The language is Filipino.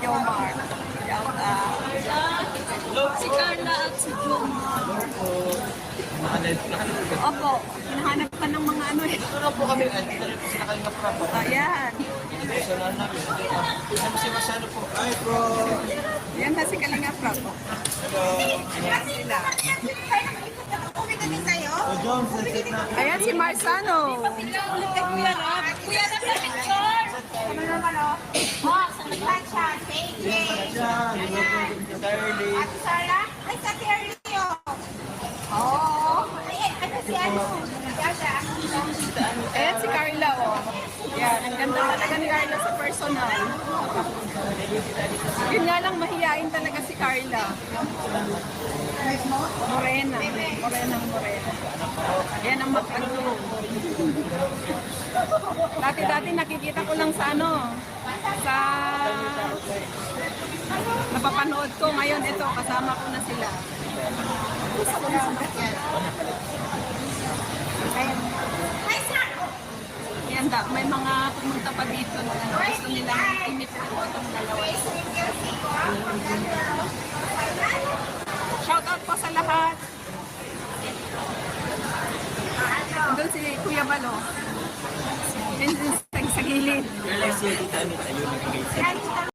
Jomar. Shout out. Si Carla at si Jomar. Opo, hinahanap ka ng mga ano eh. Ito na po kami, dito na po sila kalinga prapa. Ayan. Personal namin. Isa po si Masano po. Hi po. Yan na si Kalinga Prap. Ayan sila. O John, set na. Ayan si Marsano. Kuya na sa picture! Ano naman o? Oh, sa naglansya. Thank you. Entirely. Ate Sara? Ay, sa Terrio. Oo. Ay, ano si ano? Yada. Ayan si Carla oh. Yan, ang ganda talaga ni Carla sa personal. Yun nga lang, mahihain talaga si Carla. Morena. Morena. Yan ang mapaglo. Dati nakikita ko lang sa ano, sa napapanood ko. Ngayon ito, kasama ko na sila. Ayan. Ay, Sar! Yan da, may mga pumunta pa dito na gusto nilang inipin ko itong dalawa. Shout out po sa lahat. Doon si Kuya Balo. Yan sa gilid. Kaya lang siya dito, ayun, nagigay.